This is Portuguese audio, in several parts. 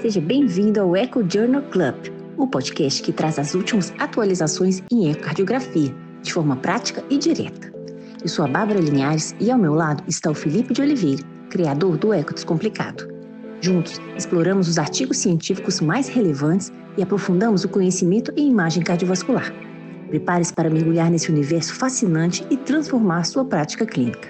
Seja bem-vindo ao Echo Journal Club, o podcast que traz as últimas atualizações em ecocardiografia, de forma prática e direta. Eu sou a Bárbara Linhares e ao meu lado está o Felipe de Oliveira, criador do Eco Descomplicado. Juntos, exploramos os artigos científicos mais relevantes e aprofundamos o conhecimento em imagem cardiovascular. Prepare-se para mergulhar nesse universo fascinante e transformar sua prática clínica.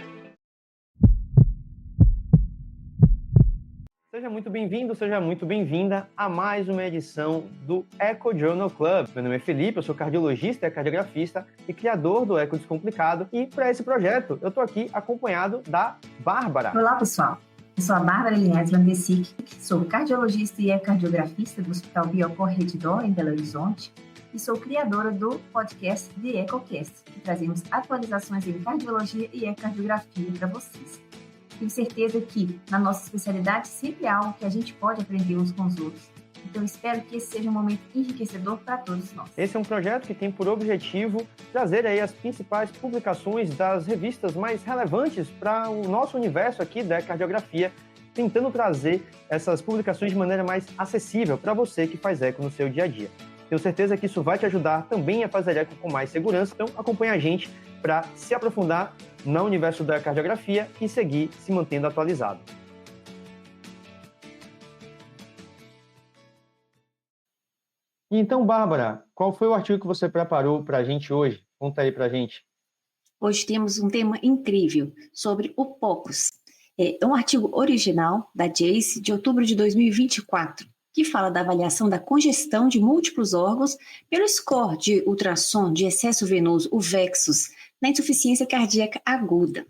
Seja muito bem-vindo, seja muito bem-vinda a mais uma edição do Echo Journal Club. Meu nome é Felipe, eu sou cardiologista e cardiografista e criador do Eco Descomplicado. E para esse projeto, eu estou aqui acompanhado da Bárbara. Olá, pessoal. Eu sou a Bárbara Linhares Landesic, sou cardiologista e ecocardiografista do Hospital Biocor Redditor, em Belo Horizonte, e sou criadora do podcast The EcoCast, que trazemos atualizações em cardiologia e ecocardiografia para vocês. Tenho certeza que, na nossa especialidade, sempre há algo que a gente pode aprender uns com os outros. Então, espero que esse seja um momento enriquecedor para todos nós. Esse é um projeto que tem por objetivo trazer aí as principais publicações das revistas mais relevantes para o nosso universo aqui da cardiografia, tentando trazer essas publicações de maneira mais acessível para você que faz eco no seu dia a dia. Tenho certeza que isso vai te ajudar também a fazer eco com mais segurança, então acompanha a gente para se aprofundar no universo da cardiografia e seguir se mantendo atualizado. Então, Bárbara, qual foi o artigo que você preparou para a gente hoje? Conta aí para a gente. Hoje temos um tema incrível sobre o POCUS. É um artigo original da JACE de outubro de 2024, que fala da avaliação da congestão de múltiplos órgãos pelo score de ultrassom de excesso venoso, o VEXUS, na insuficiência cardíaca aguda.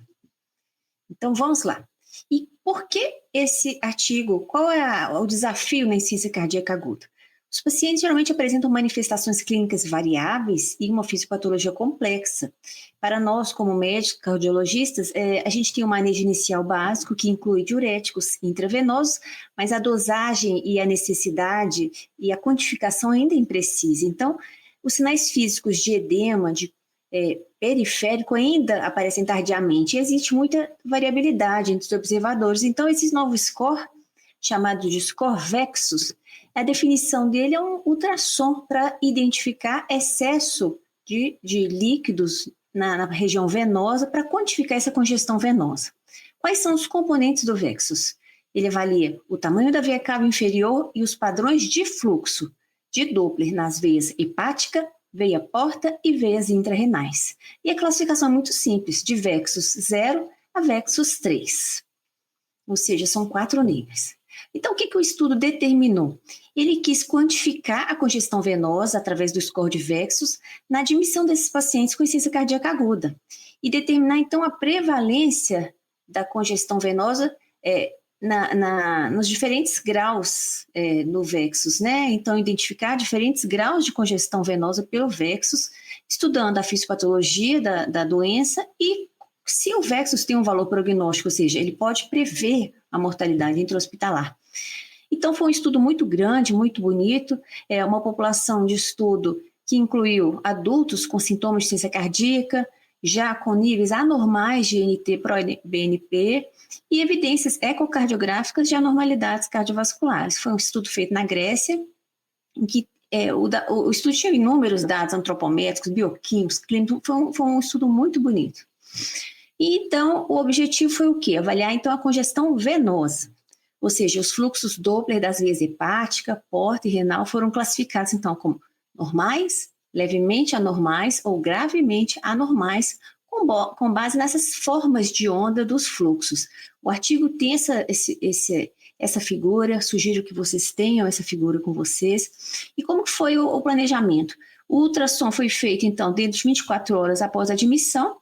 Então, vamos lá. E por que esse artigo? Qual é o desafio na insuficiência cardíaca aguda? Os pacientes geralmente apresentam manifestações clínicas variáveis e uma fisiopatologia complexa. Para nós, como médicos cardiologistas, a gente tem um manejo inicial básico que inclui diuréticos intravenosos, mas a dosagem e a necessidade e a quantificação ainda é imprecisa. Então, os sinais físicos de edema, de periférico ainda aparecem tardiamente e existe muita variabilidade entre os observadores. Então, esse novo score, chamado de score VEXUS, a definição dele é um ultrassom para identificar excesso de líquidos na região venosa para quantificar essa congestão venosa. Quais são os componentes do VEXUS? Ele avalia o tamanho da veia cava inferior e os padrões de fluxo de Doppler nas veias hepática, veia porta e veias intrarrenais. E a classificação é muito simples, de VEXUS 0 a VEXUS 3. Ou seja, são 4 níveis. Então, o que o estudo determinou? Ele quis quantificar a congestão venosa através do score de VEXUS na admissão desses pacientes com insuficiência cardíaca aguda e determinar, então, a prevalência da congestão venosa nos diferentes graus no VEXUS, né? Então, identificar diferentes graus de congestão venosa pelo VEXUS, estudando a fisiopatologia da doença e se o VEXUS tem um valor prognóstico, ou seja, ele pode prever a mortalidade intra-hospitalar. Então, foi um estudo muito grande, muito bonito, uma população de estudo que incluiu adultos com sintomas de insuficiência cardíaca, já com níveis anormais de NT-proBNP e evidências ecocardiográficas de anormalidades cardiovasculares. Foi um estudo feito na Grécia, em que o estudo tinha inúmeros dados antropométricos, bioquímicos, clínicos, foi um estudo muito bonito. E, então, o objetivo foi o quê? Avaliar, então, a congestão venosa, ou seja, os fluxos Doppler das veias hepática, porta e renal foram classificados, então, como normais, levemente anormais ou gravemente anormais, com base nessas formas de onda dos fluxos. O artigo tem essa figura, sugiro que vocês tenham essa figura com vocês. E como foi o planejamento? O ultrassom foi feito, então, dentro de 24 horas após a admissão.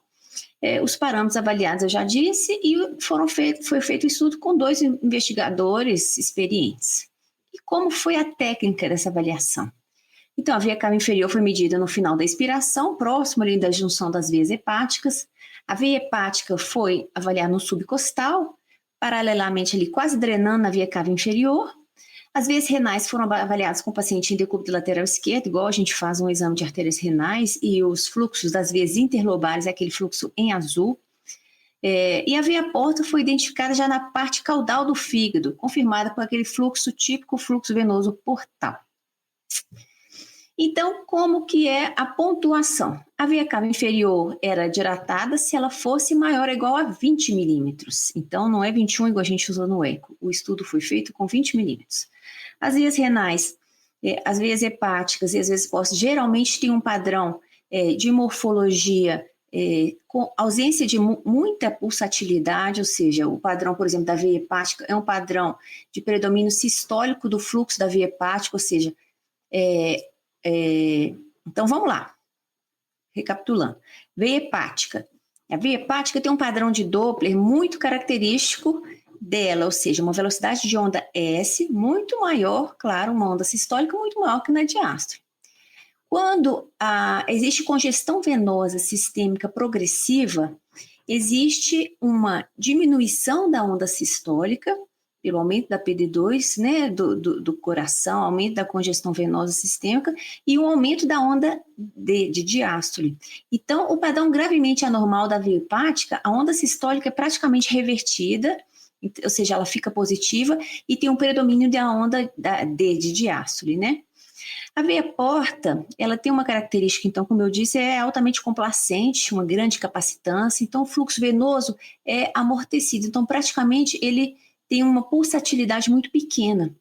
Os parâmetros avaliados eu já disse e foi feito o estudo com 2 investigadores experientes. E como foi a técnica dessa avaliação? Então, a veia cava inferior foi medida no final da expiração, próximo ali da junção das veias hepáticas. A veia hepática foi avaliada no subcostal, paralelamente ali quase drenando a veia cava inferior. As veias renais foram avaliadas com o paciente em decúbito lateral esquerdo, igual a gente faz um exame de artérias renais, e os fluxos das veias interlobárias é aquele fluxo em azul. E a veia porta foi identificada já na parte caudal do fígado, confirmada por aquele fluxo típico, fluxo venoso portal. Então, como que é a pontuação? A veia cava inferior era dilatada se ela fosse maior ou igual a 20 milímetros. Então, não é 21 igual a gente usou no eco. O estudo foi feito com 20 milímetros. As veias renais, as veias hepáticas e as veias postas geralmente têm um padrão de morfologia com ausência de muita pulsatilidade, ou seja, o padrão, por exemplo, da veia hepática é um padrão de predomínio sistólico do fluxo da veia hepática, ou seja, então vamos lá, recapitulando. Veia hepática. A veia hepática tem um padrão de Doppler muito característico dela, ou seja, uma velocidade de onda S muito maior, claro, uma onda sistólica muito maior que na diástole. Quando existe congestão venosa sistêmica progressiva, existe uma diminuição da onda sistólica, pelo aumento da PD2, né, do coração, aumento da congestão venosa sistêmica e um aumento da onda de diástole. Então, o padrão gravemente anormal da veia hepática, a onda sistólica é praticamente revertida, ou seja, ela fica positiva e tem um predomínio da onda de diástole, né? A veia porta, ela tem uma característica, então, como eu disse, é altamente complacente, uma grande capacitância, então o fluxo venoso é amortecido, então praticamente ele tem uma pulsatilidade muito pequena.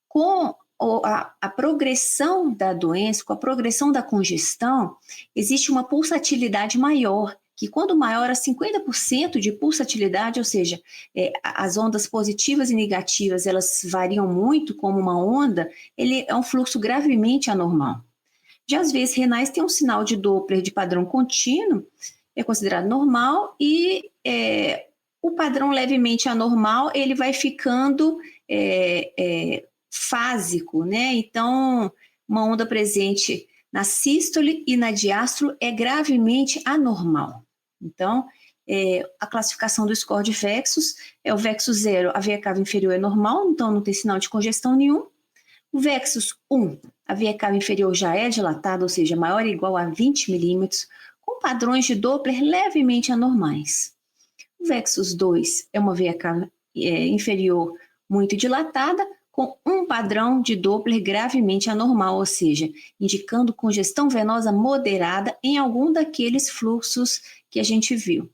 Com a progressão da doença, com a progressão da congestão, existe uma pulsatilidade maior, que quando maior a 50% de pulsatilidade, ou seja, as ondas positivas e negativas, elas variam muito como uma onda, ele é um fluxo gravemente anormal. Já as veias renais têm um sinal de Doppler de padrão contínuo, é considerado normal, e o padrão levemente anormal, ele vai ficando fásico, né? Então, uma onda presente na sístole e na diástole é gravemente anormal. Então, a classificação do score de Vexus é o Vexus 0, a veia cava inferior é normal, então não tem sinal de congestão nenhum. O Vexus 1, a veia cava inferior já é dilatada, ou seja, maior ou igual a 20 milímetros, com padrões de Doppler levemente anormais. O Vexus 2 é uma veia cava inferior muito dilatada, com um padrão de Doppler gravemente anormal, ou seja, indicando congestão venosa moderada em algum daqueles fluxos que a gente viu.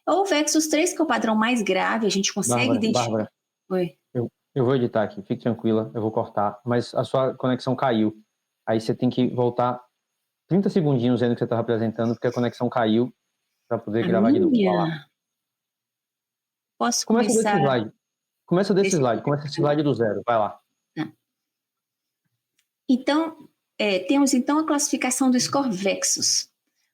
O Vexus 3, que é o padrão mais grave, a gente consegue identificar. Bárbara, Oi. eu vou editar aqui, fique tranquila, eu vou cortar, mas a sua conexão caiu. Aí você tem que voltar 30 segundinhos ainda que você estava apresentando, porque a conexão caiu para poder gravar de novo. Posso começar? Começa desse slide, começa esse slide do zero, vai lá. Então, temos então a classificação do score Vexus.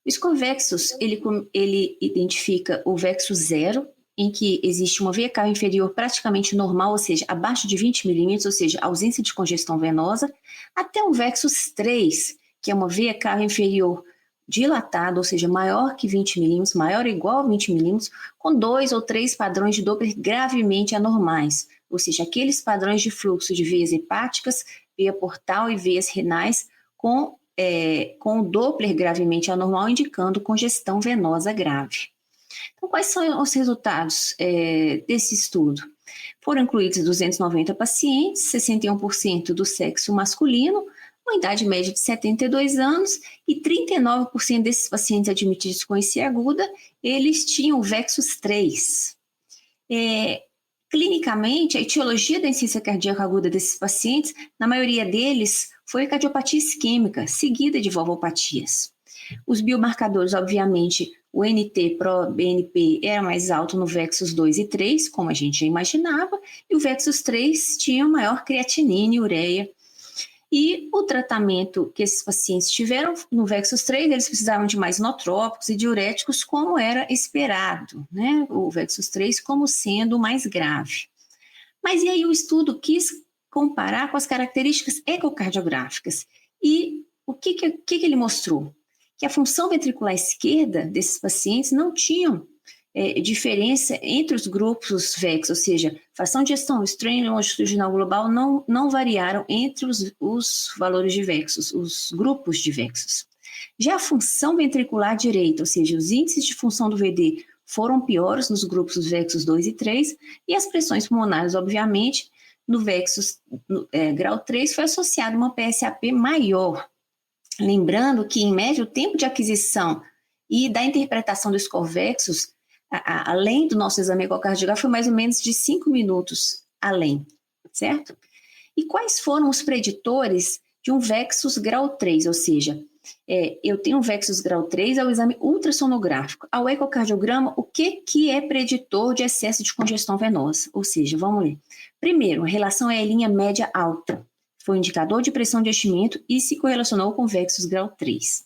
O score Vexus, ele identifica o Vexus 0, em que existe uma veia cava inferior praticamente normal, ou seja, abaixo de 20 milímetros, ou seja, ausência de congestão venosa, até o Vexus 3, que é uma veia cava inferior dilatada, ou seja, maior que 20 milímetros, maior ou igual a 20 milímetros, com 2 ou 3 padrões de Doppler gravemente anormais, ou seja, aqueles padrões de fluxo de veias hepáticas, veia portal e veias renais com o Doppler gravemente anormal, indicando congestão venosa grave. Então, quais são os resultados desse estudo? Foram incluídos 290 pacientes, 61% do sexo masculino, uma idade média de 72 anos, e 39% desses pacientes admitidos com IC aguda, eles tinham Vexus 3. Clinicamente, a etiologia da insuficiência cardíaca aguda desses pacientes, na maioria deles, foi cardiopatia isquêmica, seguida de valvopatias. Os biomarcadores, obviamente, o NT-proBNP era mais alto no Vexus 2 e 3, como a gente já imaginava, e o Vexus 3 tinha maior creatinina e ureia. E o tratamento que esses pacientes tiveram no Vexus 3, eles precisavam de mais inotrópicos e diuréticos, como era esperado, né? O Vexus 3 como sendo o mais grave. Mas e aí o estudo quis comparar com as características ecocardiográficas. E o que ele mostrou? Que a função ventricular esquerda desses pacientes não tinham diferença entre os grupos VEX, ou seja, fração de ejeção, strain longitudinal global não variaram entre os valores de VEXUS, os grupos de VEXUS. Já a função ventricular direita, ou seja, os índices de função do VD, foram piores nos grupos VEXUS 2 e 3, e as pressões pulmonares, obviamente, no VEXUS grau 3 foi associado uma PSAP maior. Lembrando que, em média, o tempo de aquisição e da interpretação do score VEXUS, além do nosso exame ecocardiográfico, foi mais ou menos de 5 minutos além, certo? E quais foram os preditores de um VEXUS grau 3, ou seja, eu tenho um VEXUS grau 3, é o exame ultrassonográfico. Ao ecocardiograma, o que é preditor de excesso de congestão venosa? Ou seja, vamos ler. Primeiro, a relação é a linha média alta. Foi um indicador de pressão de enchimento e se correlacionou com o VEXUS grau 3.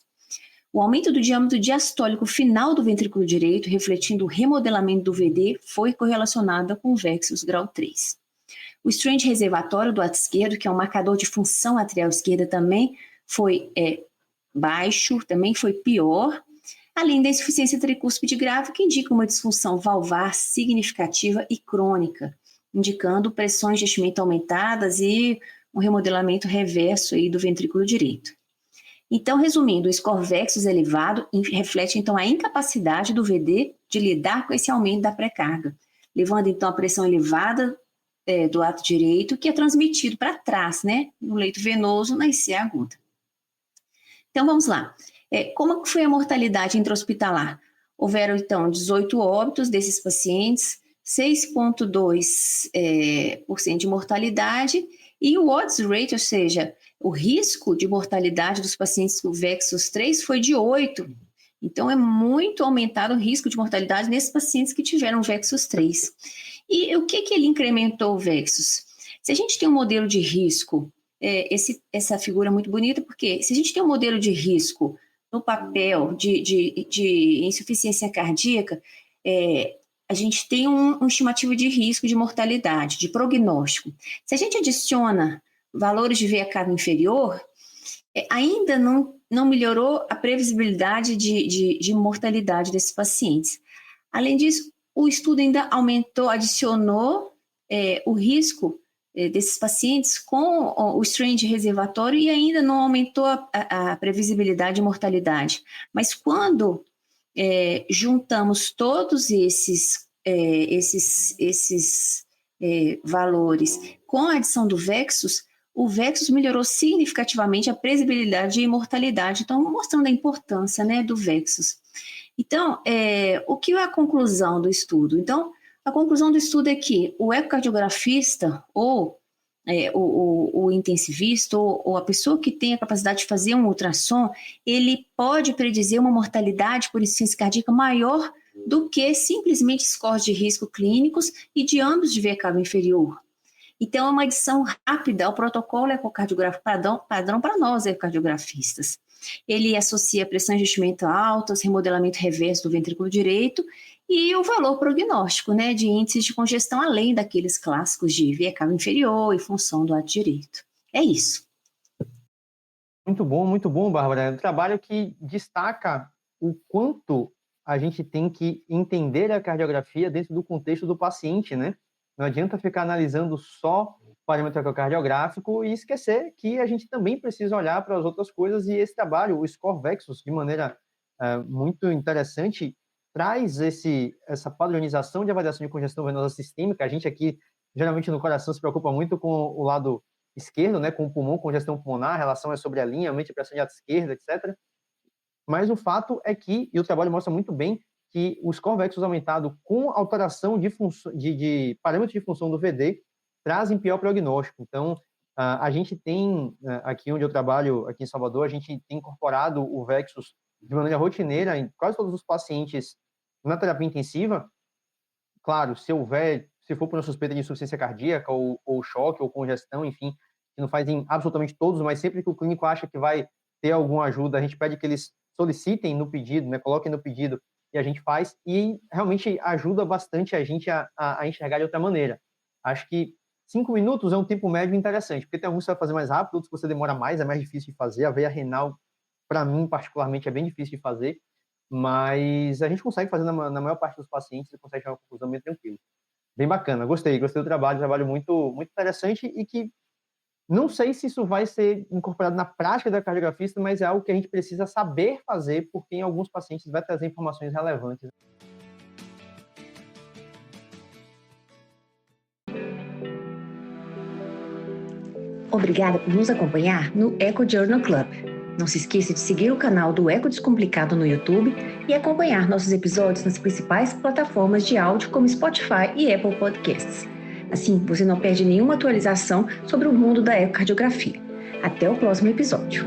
O aumento do diâmetro diastólico final do ventrículo direito, refletindo o remodelamento do VD, foi correlacionado com o VEXUS grau 3. O strain reservatório do ato esquerdo, que é um marcador de função atrial esquerda, também foi baixo, também foi pior, além da insuficiência tricúspide grave, que indica uma disfunção valvar significativa e crônica, indicando pressões de enchimento aumentadas e um remodelamento reverso aí do ventrículo direito. Então, resumindo, o score VEXUS elevado reflete, então, a incapacidade do VD de lidar com esse aumento da pré-carga, levando, então, a pressão elevada do ato direito, que é transmitido para trás, né, no leito venoso, na IC aguda. Então, vamos lá. Como foi a mortalidade intra-hospitalar? Houveram, então, 18 óbitos desses pacientes, 6,2% de mortalidade, e o odds rate, ou seja, o risco de mortalidade dos pacientes com VEXUS 3 foi de 8. Então, é muito aumentado o risco de mortalidade nesses pacientes que tiveram VEXUS 3. E o que ele incrementou o VEXUS? Se a gente tem um modelo de risco, essa figura é muito bonita, porque se a gente tem um modelo de risco no papel de insuficiência cardíaca, a gente tem uma estimativa de risco de mortalidade, de prognóstico. Se a gente adiciona valores de veia cava inferior, ainda não melhorou a previsibilidade de mortalidade desses pacientes. Além disso, o estudo ainda adicionou o risco desses pacientes com o strain reservatório e ainda não aumentou a previsibilidade de mortalidade. Mas quando juntamos todos esses valores com a adição do VEXUS, o VEXUS melhorou significativamente a previsibilidade e mortalidade, então mostrando a importância, né, do VEXUS. Então, o que é a conclusão do estudo? Então, a conclusão do estudo é que o ecocardiografista ou o intensivista ou a pessoa que tem a capacidade de fazer um ultrassom, ele pode predizer uma mortalidade por insuficiência cardíaca maior do que simplesmente scores de risco clínicos e de ambos de veia cava inferior. Então, é uma adição rápida ao protocolo ecocardiográfico padrão para nós, ecocardiografistas. Ele associa pressão de enchimento altas, remodelamento reverso do ventrículo direito e o valor prognóstico, né, de índices de congestão, além daqueles clássicos de veia cava inferior e função do ato direito. É isso. Muito bom, Bárbara. É um trabalho que destaca o quanto a gente tem que entender a cardiografia dentro do contexto do paciente, né? Não adianta ficar analisando só o parâmetro ecocardiográfico e esquecer que a gente também precisa olhar para as outras coisas, e esse trabalho, o Score VEXUS, de maneira muito interessante, traz essa padronização de avaliação de congestão venosa sistêmica. A gente aqui, geralmente no coração, se preocupa muito com o lado esquerdo, né, com o pulmão, congestão pulmonar, a relação é sobre a linha, mente, pressão de ato esquerda, etc. Mas o fato é que, e o trabalho mostra muito bem, que o score VEXUS aumentado com alteração de parâmetros de função do VD trazem pior prognóstico. Então, a gente tem, aqui onde eu trabalho, aqui em Salvador, a gente tem incorporado o VEXUS de maneira rotineira em quase todos os pacientes na terapia intensiva. Claro, se for por uma suspeita de insuficiência cardíaca ou choque ou congestão, enfim, que não faz em absolutamente todos, mas sempre que o clínico acha que vai ter alguma ajuda, a gente pede que eles solicitem no pedido, né, coloquem no pedido, e a gente faz, e realmente ajuda bastante a gente a enxergar de outra maneira. Acho que 5 minutos é um tempo médio interessante, porque tem alguns que você vai fazer mais rápido, outros que você demora mais, é mais difícil de fazer. A veia renal, para mim, particularmente, é bem difícil de fazer, mas a gente consegue fazer na maior parte dos pacientes e consegue chegar a uma conclusão bem tranquila. Bem bacana, gostei do trabalho muito, muito interessante, e que não sei se isso vai ser incorporado na prática da cardiografista, mas é algo que a gente precisa saber fazer, porque em alguns pacientes vai trazer informações relevantes. Obrigada por nos acompanhar no Eco Journal Club. Não se esqueça de seguir o canal do Eco Descomplicado no YouTube e acompanhar nossos episódios nas principais plataformas de áudio como Spotify e Apple Podcasts. Assim, você não perde nenhuma atualização sobre o mundo da ecocardiografia. Até o próximo episódio.